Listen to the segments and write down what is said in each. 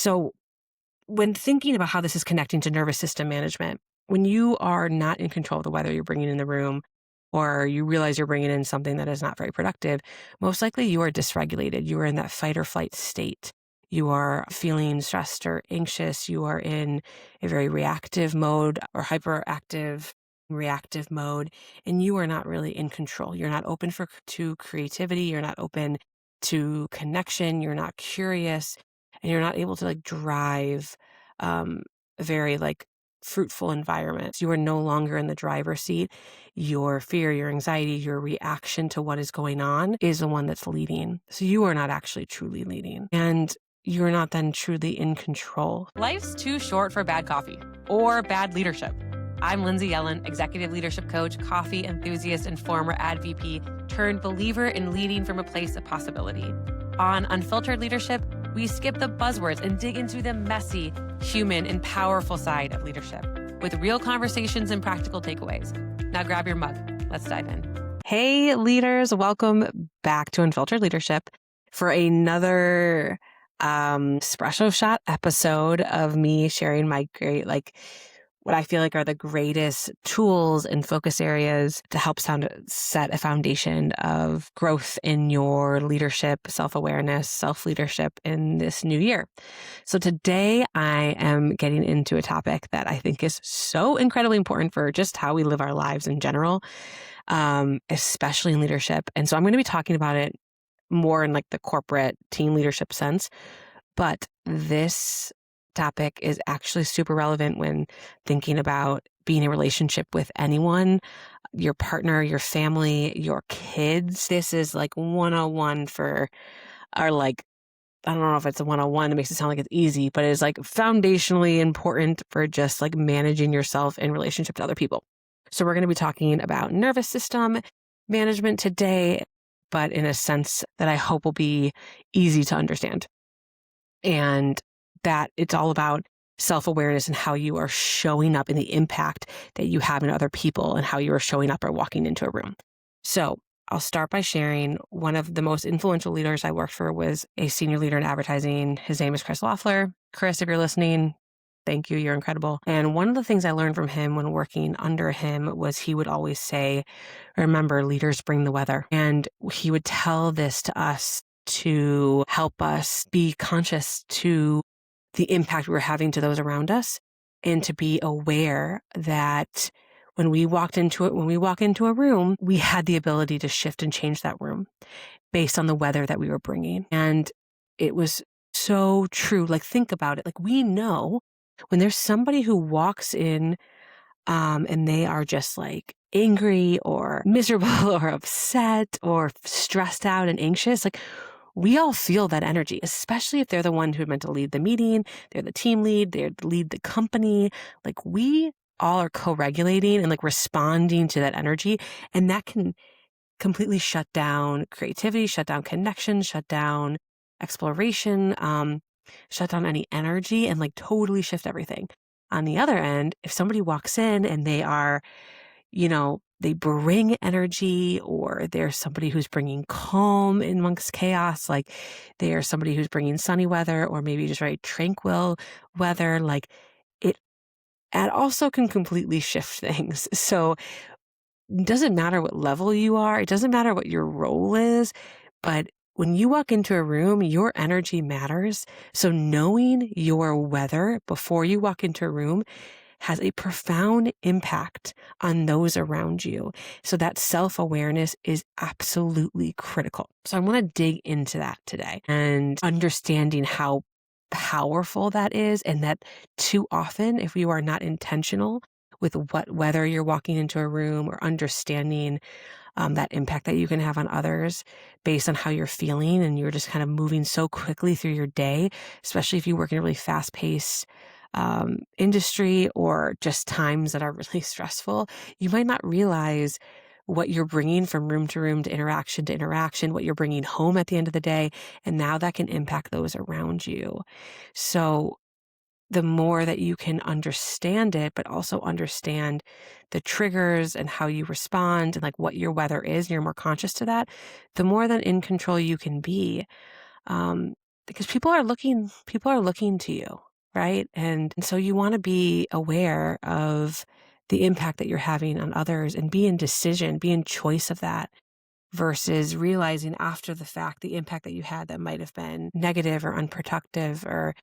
So when thinking about how this is connecting to nervous system management, when you are not in control of the weather you're bringing in the room, or you realize you're bringing in something that is not very productive, most likely you are dysregulated. You are in that fight or flight state. You are feeling stressed or anxious. You are in a very reactive mode or hyperactive reactive mode, and you are not really in control. You're not open to creativity. You're not open to connection. You're not curious, and you're not able to drive a very fruitful environment. You are no longer in the driver's seat. Your fear, your anxiety, your reaction to what is going on is the one that's leading. So you are not actually truly leading. And you're not then truly in control. Life's too short for bad coffee or bad leadership. I'm Lindsay Yellin, executive leadership coach, coffee enthusiast, and former ad VP turned believer in leading from a place of possibility. On Unfiltered Leadership, we skip the buzzwords and dig into the messy, human, and powerful side of leadership with real conversations and practical takeaways. Now grab your mug. Let's dive in. Hey, leaders. Welcome back to Unfiltered Leadership for another espresso shot episode of me sharing my great, what I feel like are the greatest tools and focus areas to help set a foundation of growth in your leadership, self-awareness, self-leadership in this new year. So today I am getting into a topic that I think is so incredibly important for just how we live our lives in general, especially in leadership. And so I'm going to be talking about it more in the corporate team leadership sense, but this topic is actually super relevant when thinking about being in a relationship with anyone, your partner, your family, your kids. This is 101 for our I don't know if it's a 101, it makes it sound like it's easy, but it's foundationally important for just managing yourself in relationship to other people. So we're going to be talking about nervous system management today, but in a sense that I hope will be easy to understand. And that it's all about self-awareness and how you are showing up and the impact that you have in other people and how you are showing up or walking into a room. So I'll start by sharing one of the most influential leaders I worked for was a senior leader in advertising. His name is Chris Loeffler. Chris, if you're listening, thank you. You're incredible. And one of the things I learned from him when working under him was he would always say, remember, leaders bring the weather. And he would tell this to us to help us be conscious to the impact we were having to those around us, and to be aware that when we walk into a room, we had the ability to shift and change that room based on the weather that we were bringing. And it was so true. Think about it. We know when there's somebody who walks in, and they are just angry or miserable or upset or stressed out and anxious, we all feel that energy, especially if they're the one who meant to lead the meeting, they're the team lead, they lead the company. We all are co-regulating and responding to that energy. And that can completely shut down creativity, shut down connection, shut down exploration, shut down any energy, and totally shift everything. On the other end, if somebody walks in and they are, they bring energy, or there's somebody who's bringing calm amongst chaos, they are somebody who's bringing sunny weather or maybe just very tranquil weather, it also can completely shift things. So it doesn't matter what level you are. It doesn't matter what your role is, but when you walk into a room, your energy matters. So knowing your weather before you walk into a room has a profound impact on those around you. So that self-awareness is absolutely critical. So I want to dig into that today and understanding how powerful that is, and that too often, if you are not intentional with whether you're walking into a room or understanding that impact that you can have on others based on how you're feeling, and you're just kind of moving so quickly through your day, especially if you work in a really fast-paced industry or just times that are really stressful, you might not realize what you're bringing from room to room to interaction, what you're bringing home at the end of the day. And now that can impact those around you. So the more that you can understand it, but also understand the triggers and how you respond and what your weather is, and you're more conscious to that, the more than in control you can be. because people are looking to you, right? And so you want to be aware of the impact that you're having on others and be in choice of that versus realizing after the fact the impact that you had that might have been negative or unproductive or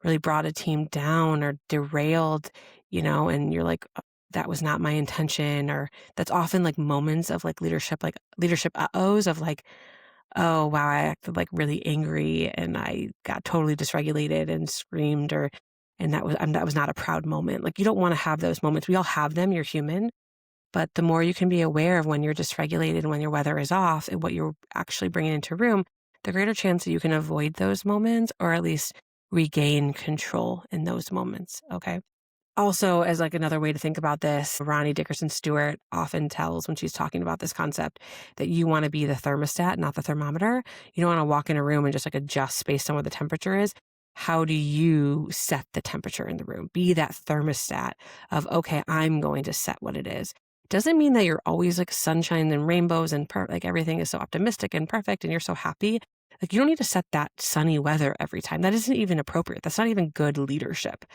really brought a team down or derailed, and you're like, "Oh, that was not my intention," or that's often like moments of like leadership uh-ohs of like, oh, wow, I acted like really angry and I got totally dysregulated and screamed and that was not a proud moment. Like you don't want to have those moments. We all have them. You're human. But the more you can be aware of when you're dysregulated and when your weather is off and what you're actually bringing into a room, the greater chance that you can avoid those moments or at least regain control in those moments. Okay. Also, as like another way to think about this, Ronnie Dickerson Stewart often tells when she's talking about this concept that you want to be the thermostat, not the thermometer. You don't want to walk in a room and just like adjust based on what the temperature is. How do you set the temperature in the room? Be that thermostat of, okay, I'm going to set what it is. Doesn't mean that you're always like sunshine and rainbows and like everything is so optimistic and perfect and you're so happy. Like you don't need to set that sunny weather every time. That isn't even appropriate. That's not even good leadership.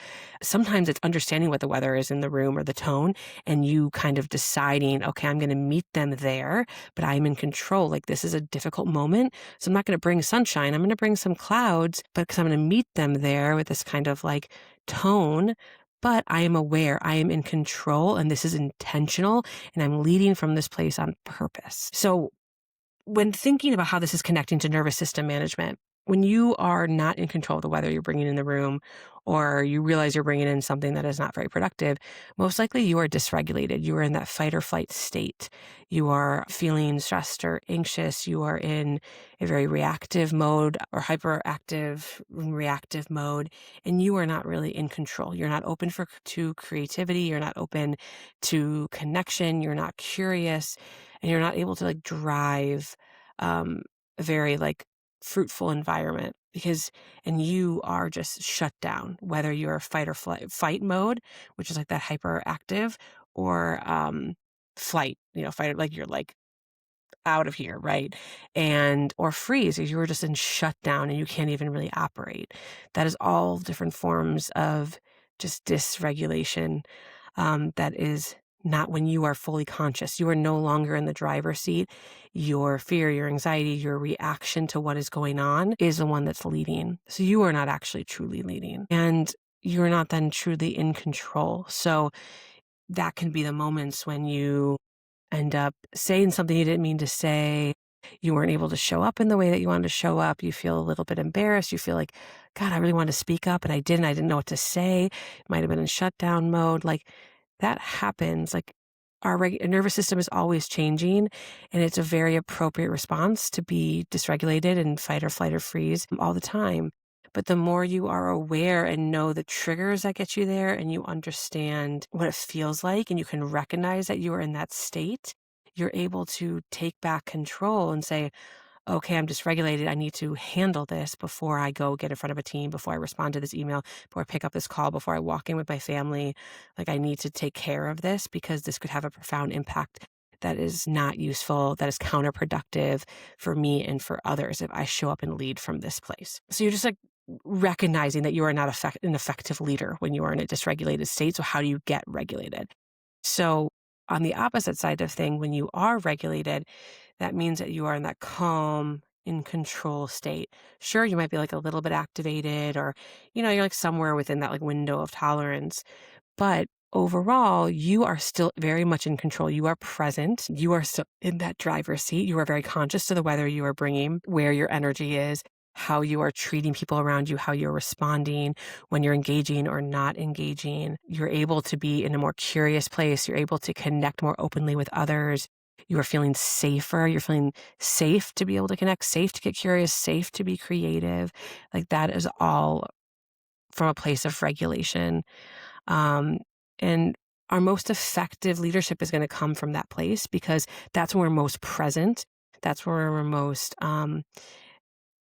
Sometimes it's understanding what the weather is in the room or the tone and you kind of deciding, okay, I'm going to meet them there, but I'm in control. Like this is a difficult moment. So I'm not going to bring sunshine. I'm going to bring some clouds, but because I'm going to meet them there with this kind of like tone. But I am aware, I am in control, and this is intentional, and I'm leading from this place on purpose. So when thinking about how this is connecting to nervous system management, when you are not in control of the weather you're bringing in the room, or you realize you're bringing in something that is not very productive, most likely you are dysregulated. You are in that fight or flight state. You are feeling stressed or anxious. You are in a very reactive mode or hyperactive reactive mode, and you are not really in control. You're not open to creativity. You're not open to connection. You're not curious, and you're not able to like drive a very like fruitful environment and you are just shut down, whether you're fight or fight mode, which is like that hyperactive, or flight, fight, like you're like out of here, right? And or freeze, if you were just in shutdown and you can't even really operate. That is all different forms of just dysregulation. That is not when you are fully conscious. You are no longer in the driver's seat. Your fear, your anxiety, your reaction to what is going on is the one that's leading. So you are not actually truly leading. And you're not then truly in control. So that can be the moments when you end up saying something you didn't mean to say. You weren't able to show up in the way that you wanted to show up. You feel a little bit embarrassed. You feel like, God, I really wanted to speak up and I didn't. I didn't know what to say. Might have been in shutdown mode. Like that happens. Like our nervous system is always changing, and it's a very appropriate response to be dysregulated and fight or flight or freeze all the time. But the more you are aware and know the triggers that get you there, and you understand what it feels like, and you can recognize that you are in that state, you're able to take back control and say, okay, I'm dysregulated. I need to handle this before I go get in front of a team, before I respond to this email, before I pick up this call, before I walk in with my family. Like I need to take care of this because this could have a profound impact that is not useful, that is counterproductive for me and for others if I show up and lead from this place. So you're just like recognizing that you are not an effective leader when you are in a dysregulated state. So how do you get regulated? So on the opposite side of thing, when you are regulated, that means that you are in that calm, in control state. Sure, you might be like a little bit activated or, you're like somewhere within that like window of tolerance. But overall, you are still very much in control. You are present. You are still in that driver's seat. You are very conscious to the weather you are bringing, where your energy is, how you are treating people around you, how you're responding when you're engaging or not engaging. You're able to be in a more curious place. You're able to connect more openly with others. You are feeling safer. You're feeling safe to be able to connect, safe to get curious, safe to be creative. Like that is all from a place of regulation. And our most effective leadership is going to come from that place because that's when we're most present. That's where we're most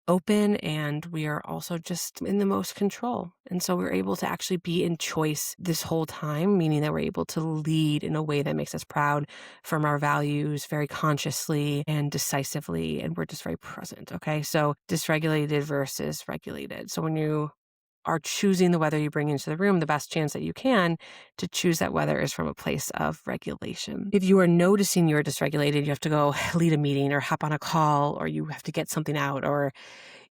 open, and we are also just in the most control. And so we're able to actually be in choice this whole time, meaning that we're able to lead in a way that makes us proud from our values very consciously and decisively. And we're just very present. Okay. So dysregulated versus regulated. So when you are choosing the weather you bring into the room, the best chance that you can to choose that weather is from a place of regulation. If you are noticing you're dysregulated, you have to go lead a meeting or hop on a call, or you have to get something out, or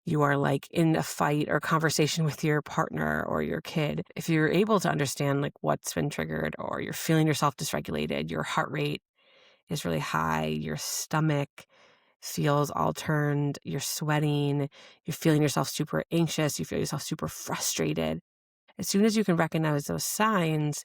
you are like in a fight or conversation with your partner or your kid. If you're able to understand like what's been triggered, or you're feeling yourself dysregulated, your heart rate is really high, your stomach feels all turned, you're sweating, you're feeling yourself super anxious, you feel yourself super frustrated. As soon as you can recognize those signs,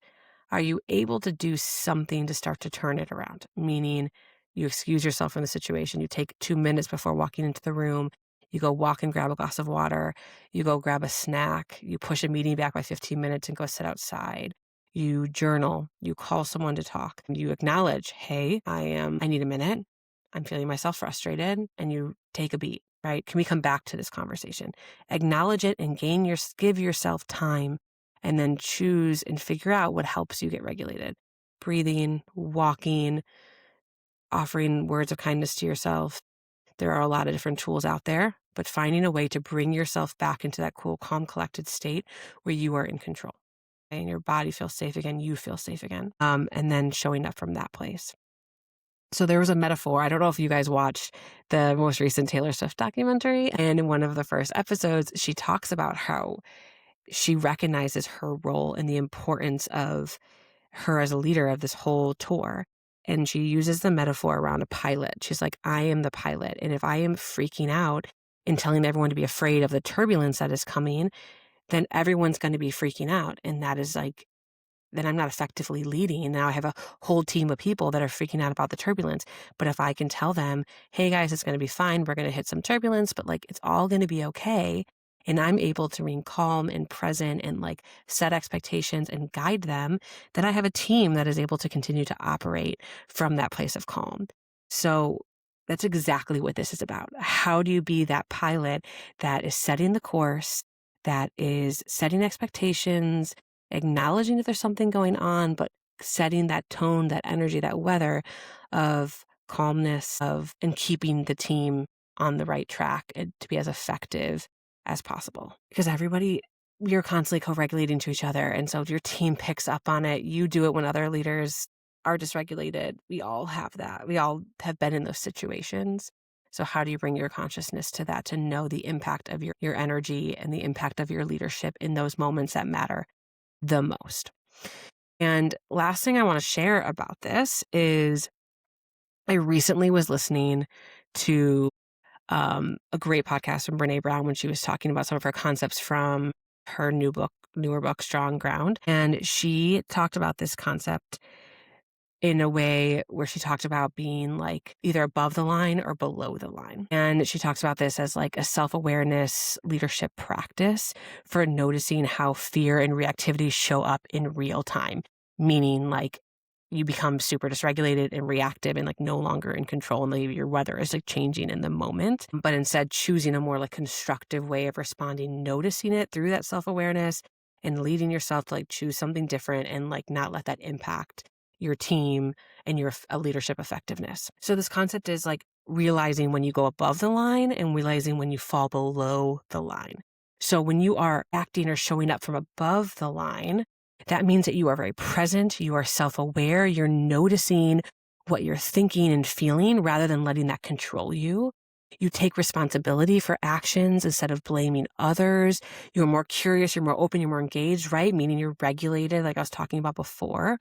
are you able to do something to start to turn it around? Meaning you excuse yourself from the situation. You take 2 minutes before walking into the room. You go walk and grab a glass of water. You go grab a snack. You push a meeting back by 15 minutes and go sit outside. You journal. You call someone to talk. You acknowledge, hey, I need a minute. I'm feeling myself frustrated. And you take a beat, right? Can we come back to this conversation? Acknowledge it and give yourself time, and then choose and figure out what helps you get regulated. Breathing, walking, offering words of kindness to yourself. There are a lot of different tools out there, but finding a way to bring yourself back into that cool, calm, collected state where you are in control and your body feels safe again, you feel safe again, and then showing up from that place. So there was a metaphor. I don't know if you guys watched the most recent Taylor Swift documentary, and in one of the first episodes, she talks about how she recognizes her role and the importance of her as a leader of this whole tour. And she uses the metaphor around a pilot. She's like, I am the pilot. And if I am freaking out and telling everyone to be afraid of the turbulence that is coming, then everyone's going to be freaking out. And that is like, then I'm not effectively leading. And now I have a whole team of people that are freaking out about the turbulence. But if I can tell them, hey guys, it's going to be fine. We're going to hit some turbulence, but like, it's all going to be okay. And I'm able to remain calm and present and like set expectations and guide them, then I have a team that is able to continue to operate from that place of calm. So that's exactly what this is about. How do you be that pilot that is setting the course, that is setting expectations, acknowledging if there's something going on, but setting that tone, that energy, that weather of calmness and keeping the team on the right track and to be as effective as possible. Because you're constantly co-regulating to each other. And so your team picks up on it. You do it when other leaders are dysregulated. We all have that. We all have been in those situations. So how do you bring your consciousness to that, to know the impact of your energy and the impact of your leadership in those moments that matter the most? And last thing I want to share about this is I recently was listening to a great podcast from Brene Brown when she was talking about some of her concepts from her newer book, Strong Ground. And she talked about this concept in a way where she talked about being like either above the line or below the line. And she talks about this as like a self-awareness leadership practice for noticing how fear and reactivity show up in real time, meaning like you become super dysregulated and reactive and like no longer in control, and maybe your weather is like changing in the moment, but instead choosing a more like constructive way of responding, noticing it through that self-awareness and leading yourself to like choose something different and like not let that impact your team and your leadership effectiveness. So this concept is like realizing when you go above the line and realizing when you fall below the line. So when you are acting or showing up from above the line, that means that you are very present, you are self-aware, you're noticing what you're thinking and feeling rather than letting that control you. You take responsibility for actions instead of blaming others. You're more curious, you're more open, you're more engaged, right? Meaning you're regulated, like I was talking about before.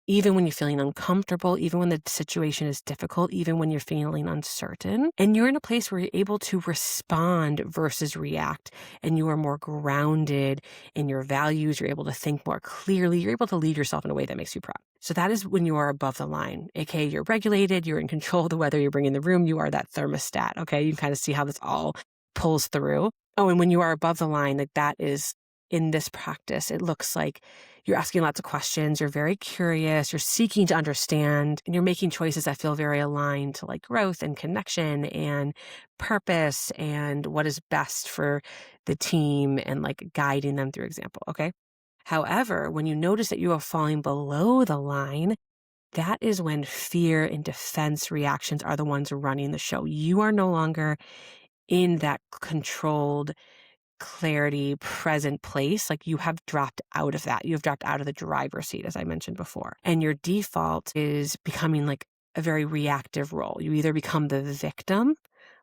Even when you're feeling uncomfortable, even when the situation is difficult, even when you're feeling uncertain, and you're in a place where you're able to respond versus react, and you are more grounded in your values, you're able to think more clearly, you're able to lead yourself in a way that makes you proud. So that is when you are above the line, aka you're regulated, you're in control of the weather you bring in the room, you are that thermostat, okay? You kind of see how this all pulls through. Oh, and when you are above the line, like that is in this practice, it looks like you're asking lots of questions, you're very curious, you're seeking to understand, and you're making choices that feel very aligned to like growth and connection and purpose and what is best for the team and like guiding them through example. Okay. However, when you notice that you are falling below the line, that is when fear and defense reactions are the ones running the show. You are no longer in that controlled, clarity, present place. Like you have dropped out of that. You have dropped out of the driver's seat, as I mentioned before. And your default is becoming like a very reactive role. You either become the victim,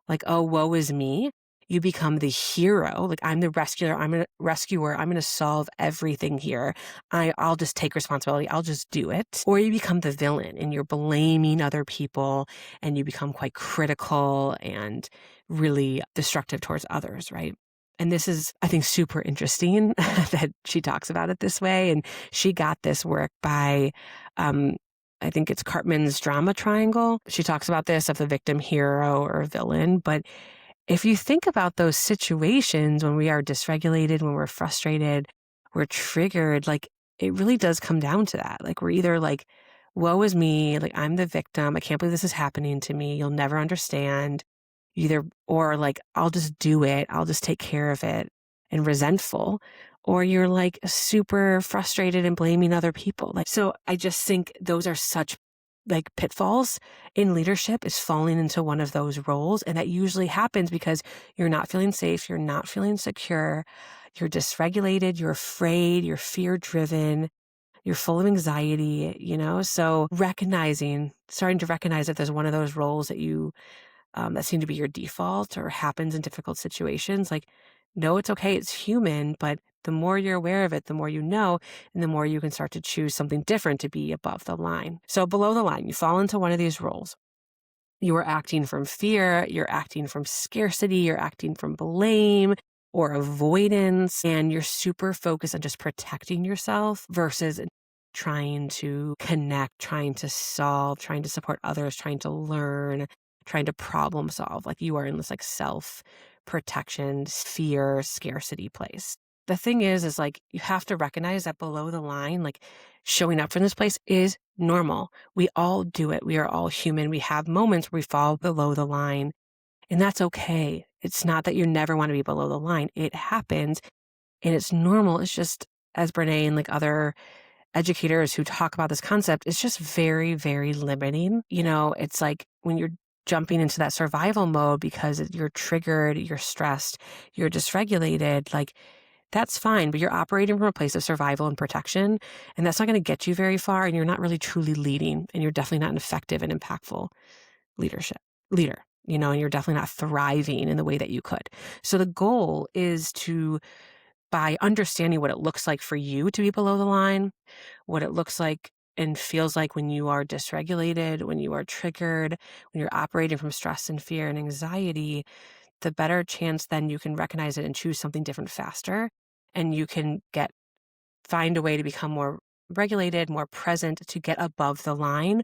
like, oh, woe is me. You become the hero, like I'm the rescuer. I'm going to solve everything here. I'll just take responsibility. I'll just do it. Or you become the villain and you're blaming other people and you become quite critical and really destructive towards others, right? And this is, I think, super interesting that she talks about it this way. And she got this work by, I think it's Cartman's drama triangle. She talks about this of the victim, hero, or villain. But if you think about those situations when we are dysregulated, when we're frustrated, we're triggered, like it really does come down to that. Like we're either like, woe is me, like I'm the victim. I can't believe this is happening to me. You'll never understand. Either, or like, I'll just do it. I'll just take care of it and resentful. Or you're like super frustrated and blaming other people. Like, so I just think those are such like pitfalls in leadership, is falling into one of those roles. And that usually happens because you're not feeling safe. You're not feeling secure. You're dysregulated. You're afraid. You're fear driven. You're full of anxiety, So starting to recognize that there's one of those roles that that seem to be your default or happens in difficult situations. Like, no, it's okay. It's human. But the more you're aware of it, the more you know, and the more you can start to choose something different to be above the line. So below the line, you fall into one of these roles. You are acting from fear. You're acting from scarcity. You're acting from blame or avoidance. And you're super focused on just protecting yourself versus trying to connect, trying to solve, trying to support others, trying to learn, trying to problem solve. Like you are in this like self-protection, fear, scarcity place. The thing is like you have to recognize that below the line, like showing up from this place is normal. We all do it. We are all human. We have moments where we fall below the line, and that's okay. It's not that you never want to be below the line. It happens and it's normal. It's just, as Brene and like other educators who talk about this concept, it's just very, very limiting. It's like when you're jumping into that survival mode because you're triggered, you're stressed, you're dysregulated, like that's fine, but you're operating from a place of survival and protection, and that's not going to get you very far, and you're not really truly leading, and you're definitely not an effective and impactful leader, and you're definitely not thriving in the way that you could. So the goal is to, by understanding what it looks like for you to be below the line, what it looks like and feels like when you are dysregulated, when you are triggered, when you're operating from stress and fear and anxiety, the better chance then you can recognize it and choose something different faster. And you can find a way to become more regulated, more present, to get above the line,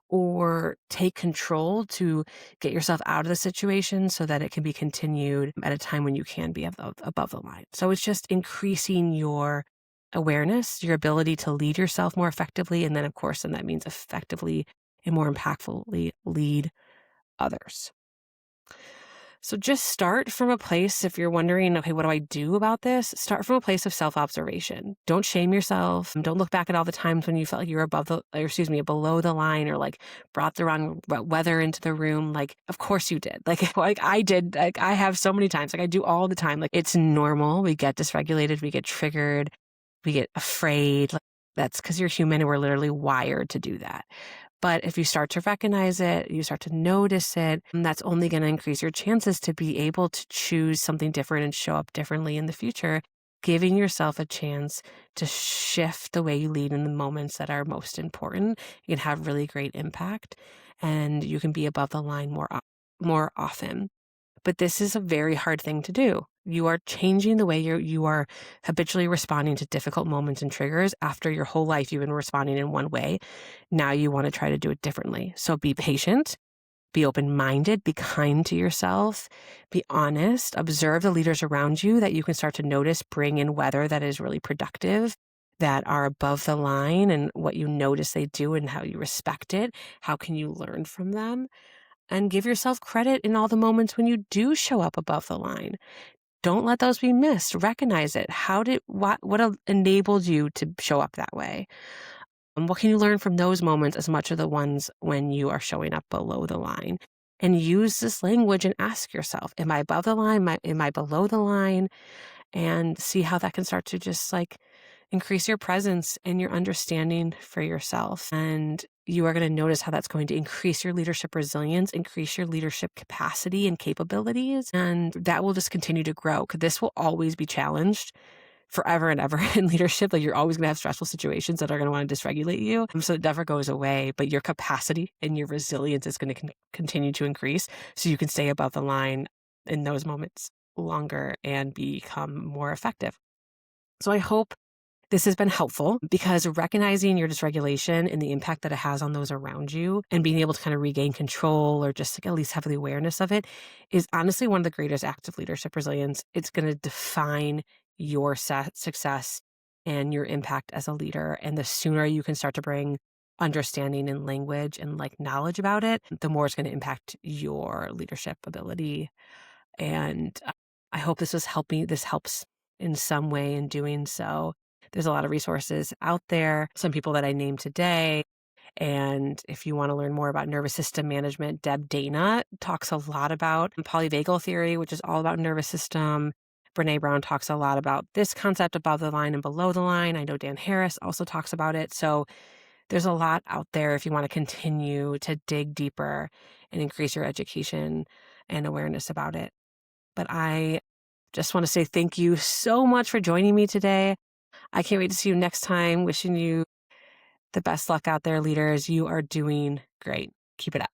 or take control to get yourself out of the situation so that it can be continued at a time when you can be above the line. So it's just increasing your awareness, your ability to lead yourself more effectively. And then, of course, that means effectively and more impactfully lead others. So just start from a place, if you're wondering, okay, what do I do about this? Start from a place of self-observation. Don't shame yourself. Don't look back at all the times when you felt like you were below the line, or like brought the wrong weather into the room. Like, of course you did. Like I did. Like I have so many times. Like I do all the time. Like it's normal. We get dysregulated. We get triggered. We get afraid. Like that's because you're human and we're literally wired to do that. But if you start to recognize it, you start to notice it, that's only going to increase your chances to be able to choose something different and show up differently in the future, giving yourself a chance to shift the way you lead in the moments that are most important. You can have really great impact, and you can be above the line more often. But this is a very hard thing to do. You are changing the way you are habitually responding to difficult moments and triggers. After your whole life, you've been responding in one way. Now you want to try to do it differently. So be patient, Be open-minded, be kind to yourself, be honest, observe the leaders around you that you can start to notice bring in weather that is really productive, that are above the line, and what you notice they do and how you respect it. How can you learn from them? And give yourself credit in all the moments when you do show up above the line. Don't let those be missed. Recognize it. What enabled you to show up that way? And what can you learn from those moments as much of the ones when you are showing up below the line? And use this language and ask yourself, am I above the line? Am I below the line? And see how that can start to just like increase your presence and your understanding for yourself. And you are going to notice how that's going to increase your leadership resilience, increase your leadership capacity and capabilities. And that will just continue to grow, because this will always be challenged forever and ever in leadership. Like, you're always going to have stressful situations that are going to want to dysregulate you. So it never goes away, but your capacity and your resilience is going to continue to increase, so you can stay above the line in those moments longer and become more effective. So I hope this has been helpful, because recognizing your dysregulation and the impact that it has on those around you and being able to kind of regain control, or just like at least have the awareness of it, is honestly one of the greatest acts of leadership resilience. It's going to define your success and your impact as a leader. And the sooner you can start to bring understanding and language and like knowledge about it, the more it's going to impact your leadership ability. And I hope this helps in some way in doing so. There's a lot of resources out there, some people that I named today. And if you want to learn more about nervous system management, Deb Dana talks a lot about polyvagal theory, which is all about nervous system. Brene Brown talks a lot about this concept above the line and below the line. I know Dan Harris also talks about it. So there's a lot out there if you want to continue to dig deeper and increase your education and awareness about it. But I just want to say thank you so much for joining me today. I can't wait to see you next time. Wishing you the best luck out there, leaders. You are doing great. Keep it up.